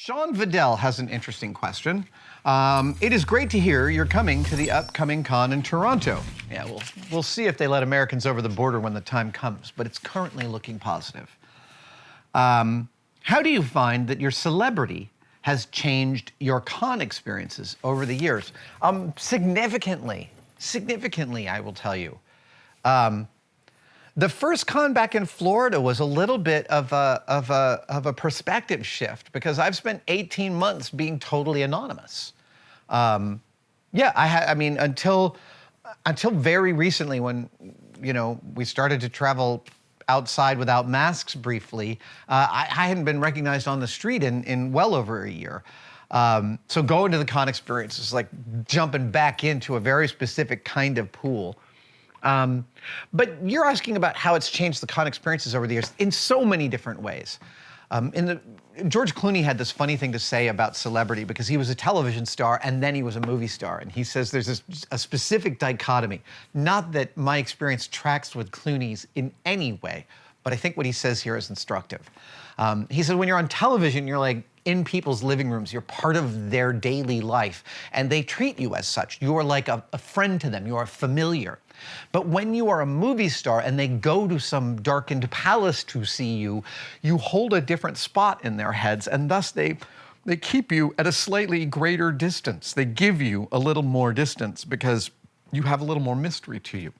Sean Vidal has an interesting question. It is great to hear you're coming to the upcoming con in Toronto. Yeah, we'll see if they let Americans over the border when the time comes, but it's currently looking positive. How do you find that your celebrity has changed your con experiences over the years? Significantly, I will tell you. The first con back in Florida was a little bit of a perspective shift because I've spent 18 months being totally anonymous. Yeah, I mean, until very recently when, we started to travel outside without masks briefly, I hadn't been recognized on the street in well over a year. So going to the con experience is like jumping back into a very specific kind of pool. But you're asking about how it's changed the con experiences over the years in so many different ways. George Clooney had this funny thing to say about celebrity because he was a television star and then he was a movie star. And he says there's a specific dichotomy. Not that my experience tracks with Clooney's in any way, but I think what he says here is instructive. He said when you're on television, you're like in people's living rooms. You're part of their daily life and they treat you as such. You're like a friend to them. You're familiar. But when you are a movie star and they go to some darkened palace to see you, you hold a different spot in their heads, and thus they keep you at a slightly greater distance. They give you a little more distance because you have a little more mystery to you.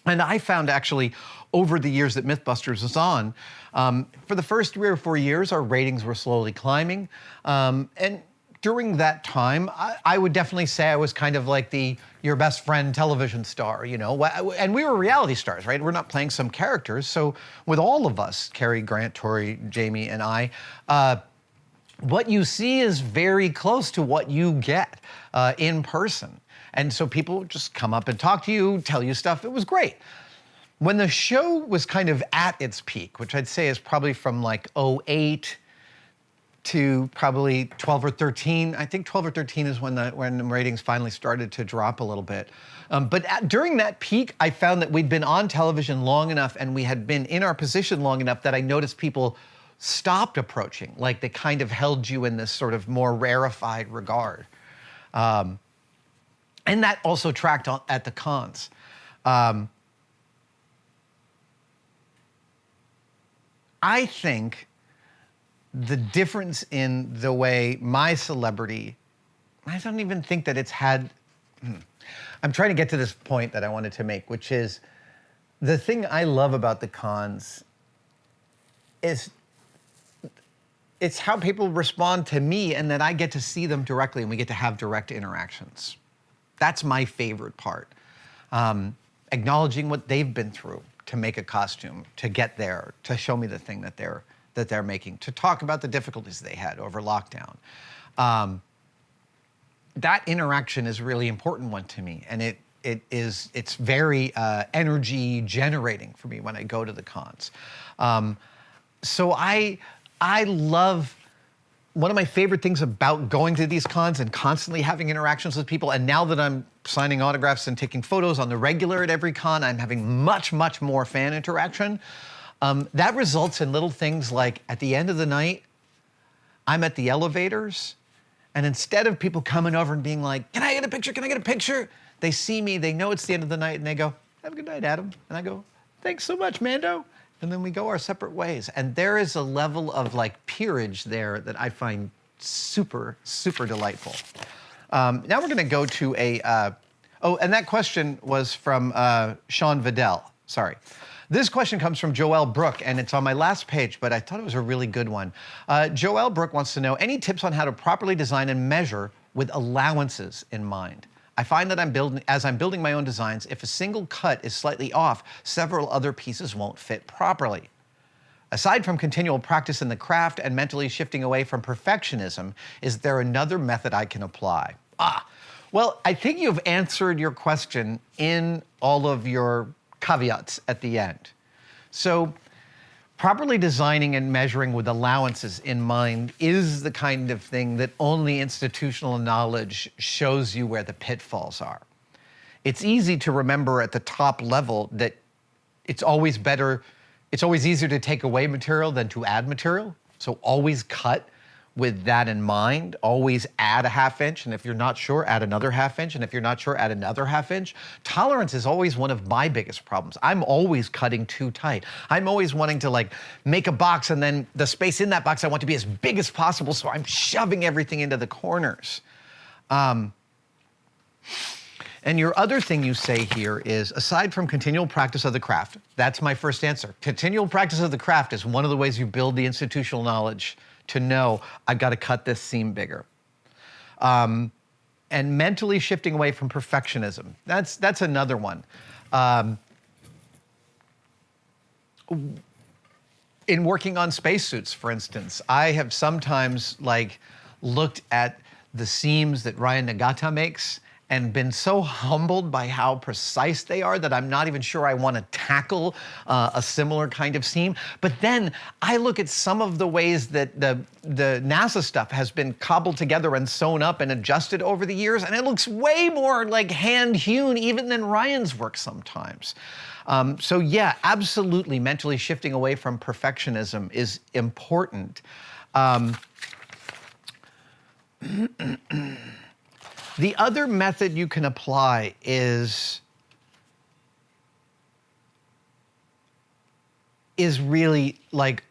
And I found actually over the years that Mythbusters was on, for the first 3 or 4 years, our ratings were slowly climbing. And during that time, I would definitely say I was kind of like your best friend television star, and we were reality stars, right? We're not playing some characters. So with all of us, Cary Grant, Tori, Jamie, and I, what you see is very close to what you get in person. And so people just come up and talk to you, tell you stuff. It was great. When the show was kind of at its peak, which I'd say is probably from like 2008 to probably 12 or 13. I think 12 or 13 is when the ratings finally started to drop a little bit. But during that peak, I found that we'd been on television long enough and we had been in our position long enough that I noticed people stopped approaching, like they kind of held you in this sort of more rarefied regard. And that also tracked at the cons. I think the difference in the way my celebrity, I don't even think that it's had, I'm trying to get to this point that I wanted to make, which is the thing I love about the cons is it's how people respond to me and that I get to see them directly and we get to have direct interactions. That's my favorite part. Acknowledging what they've been through to make a costume, to get there, to show me the thing that they're making, to talk about the difficulties they had over lockdown. That interaction is a really important one to me, and it's very energy generating for me when I go to the cons. So I love, one of my favorite things about going to these cons and constantly having interactions with people, and now that I'm signing autographs and taking photos on the regular at every con, I'm having much, much more fan interaction. That results in little things like at the end of the night, I'm at the elevators, and instead of people coming over and being like, can I get a picture? Can I get a picture? They see me, they know it's the end of the night, and they go, have a good night, Adam. And I go, thanks so much, Mando. And then we go our separate ways. And there is a level of like peerage there that I find super, super delightful. Now we're gonna go to and that question was from Sean Vidal, sorry. This question comes from Joelle Brooke, and it's on my last page, but I thought it was a really good one. Joelle Brooke wants to know, any tips on how to properly design and measure with allowances in mind? I find that as I'm building my own designs, if a single cut is slightly off, several other pieces won't fit properly. Aside from continual practice in the craft and mentally shifting away from perfectionism, is there another method I can apply? Well, I think you've answered your question in all of your caveats at the end. So properly designing and measuring with allowances in mind is the kind of thing that only institutional knowledge shows you where the pitfalls are. It's easy to remember at the top level that it's always easier to take away material than to add material. So always cut with that in mind. Always add a ½ inch, and if you're not sure, add another ½ inch, and if you're not sure, add another ½ inch. Tolerance is always one of my biggest problems. I'm always cutting too tight. I'm always wanting to like make a box, and then the space in that box I want to be as big as possible, so I'm shoving everything into the corners. And your other thing you say here is, aside from continual practice of the craft, that's my first answer. Continual practice of the craft is one of the ways you build the institutional knowledge to know, I've got to cut this seam bigger. And mentally shifting away from perfectionism. That's another one. In working on spacesuits, for instance, I have sometimes like looked at the seams that Ryan Nagata makes and been so humbled by how precise they are that I'm not even sure I want to tackle a similar kind of seam. But then I look at some of the ways that the NASA stuff has been cobbled together and sewn up and adjusted over the years, and it looks way more like hand-hewn even than Ryan's work sometimes. So yeah, absolutely, mentally shifting away from perfectionism is important. The other method you can apply is really like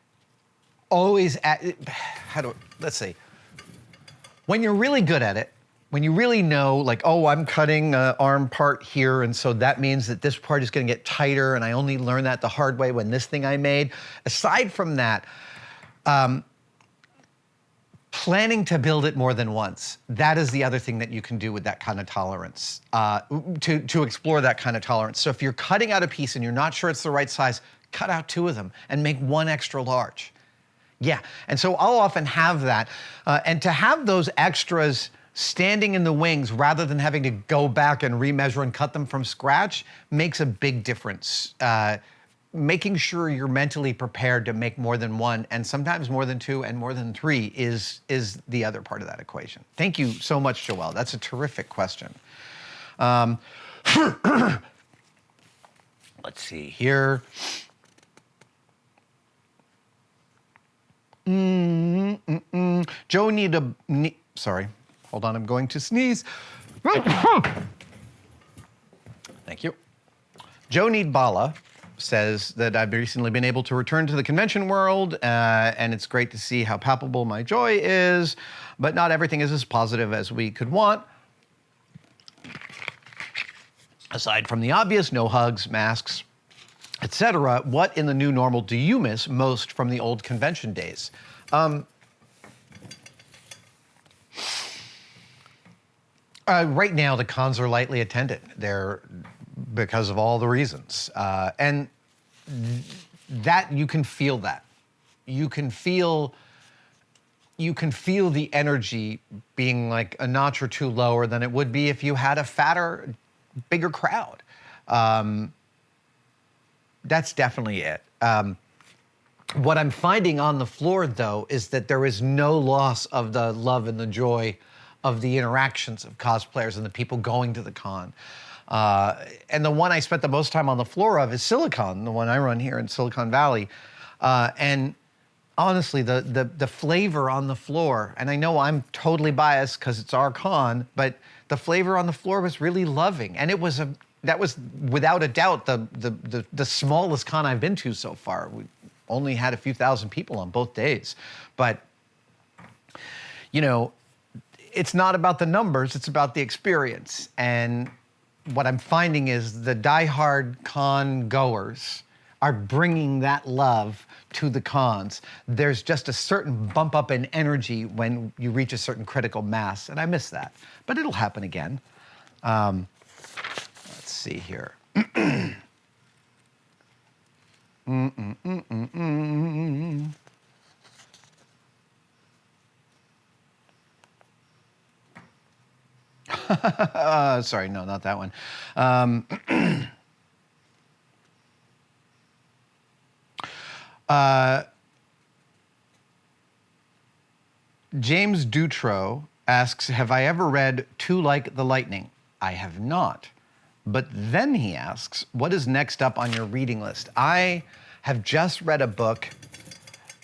always let's see. When you're really good at it, when you really know like, oh, I'm cutting an arm part here, and so that means that this part is gonna get tighter, and I only learned that the hard way when this thing I made. Aside from that, planning to build it more than once. That is the other thing that you can do with that kind of tolerance, to explore that kind of tolerance. So if you're cutting out a piece and you're not sure it's the right size, cut out 2 of them and make 1 extra large. Yeah, and so I'll often have that. And to have those extras standing in the wings rather than having to go back and remeasure and cut them from scratch makes a big difference. Making sure you're mentally prepared to make more than 1, and sometimes more than 2 and more than 3 is the other part of that equation. Thank you so much, Joelle. That's a terrific question. Let's see here. Joe sorry, hold on, I'm going to sneeze. Thank you. Joe Needbala says that I've recently been able to return to the convention world, and it's great to see how palpable my joy is, but not everything is as positive as we could want. Aside from the obvious, no hugs, masks, etc., what in the new normal do you miss most from the old convention days? Right now, the cons are lightly attended. They're because of all the reasons. And that, you can feel that. You can feel the energy being like a notch or 2 lower than it would be if you had a fatter, bigger crowd. That's definitely it. What I'm finding on the floor, though, is that there is no loss of the love and the joy of the interactions of cosplayers and the people going to the con. And the one I spent the most time on the floor of is Silicon, the one I run here in Silicon Valley. And honestly, the flavor on the floor, and I know I'm totally biased because it's our con, but the flavor on the floor was really loving. And that was without a doubt the smallest con I've been to so far. We only had a few thousand people on both days. But, you know, it's not about the numbers, it's about the experience. And what I'm finding is the diehard con goers are bringing that love to the cons. There's just a certain bump up in energy when you reach a certain critical mass, and I miss that. But it'll happen again. Let's see here. Sorry, no, not that one. James Dutro asks, have I ever read Too Like the Lightning? I have not. But then he asks, what is next up on your reading list? I have just read a book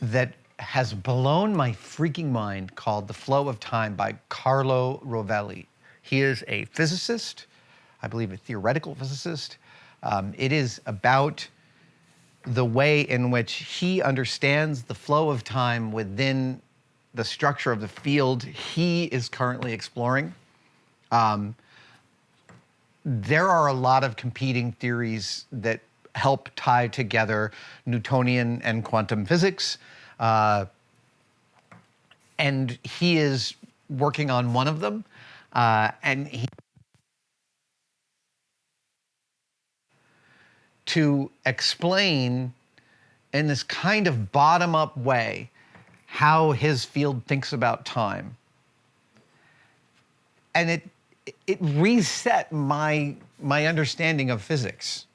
that has blown my freaking mind called The Flow of Time by Carlo Rovelli. He is a physicist, I believe a theoretical physicist. It is about the way in which he understands the flow of time within the structure of the field he is currently exploring. There are a lot of competing theories that help tie together Newtonian and quantum physics. And he is working on one of them. And he to explain in this kind of bottom-up way how his field thinks about time. And it reset my understanding of physics.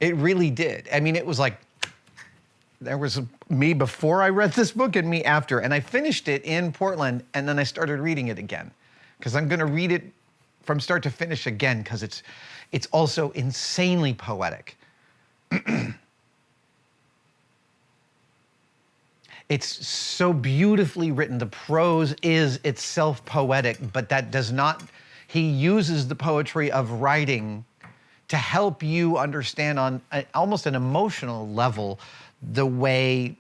It really did. I mean, it was like, there was me before I read this book and me after. And I finished it in Portland, and then I started reading it again. Because I'm gonna read it from start to finish again, because it's also insanely poetic. It's so beautifully written. The prose is itself poetic, but that does not, he uses the poetry of writing to help you understand on almost an emotional level the way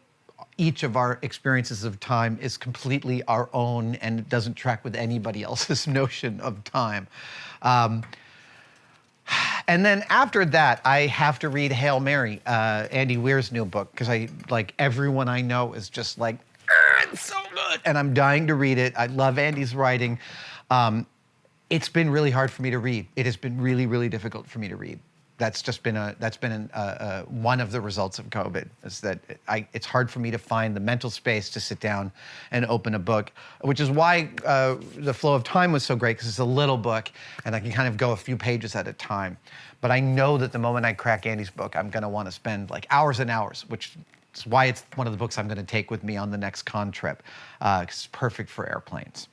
each of our experiences of time is completely our own, and it doesn't track with anybody else's notion of time. And then after that, I have to read Hail Mary, Andy Weir's new book, because everyone I know is just like, it's so good, and I'm dying to read it. I love Andy's writing. It's been really hard for me to read. It has been really, really difficult for me to read. That's just been one of the results of COVID, is that it's hard for me to find the mental space to sit down and open a book, which is why The Flow of Time was so great, because it's a little book and I can kind of go a few pages at a time. But I know that the moment I crack Andy's book, I'm gonna wanna spend like hours and hours, which is why it's one of the books I'm gonna take with me on the next con trip, 'cause it's perfect for airplanes.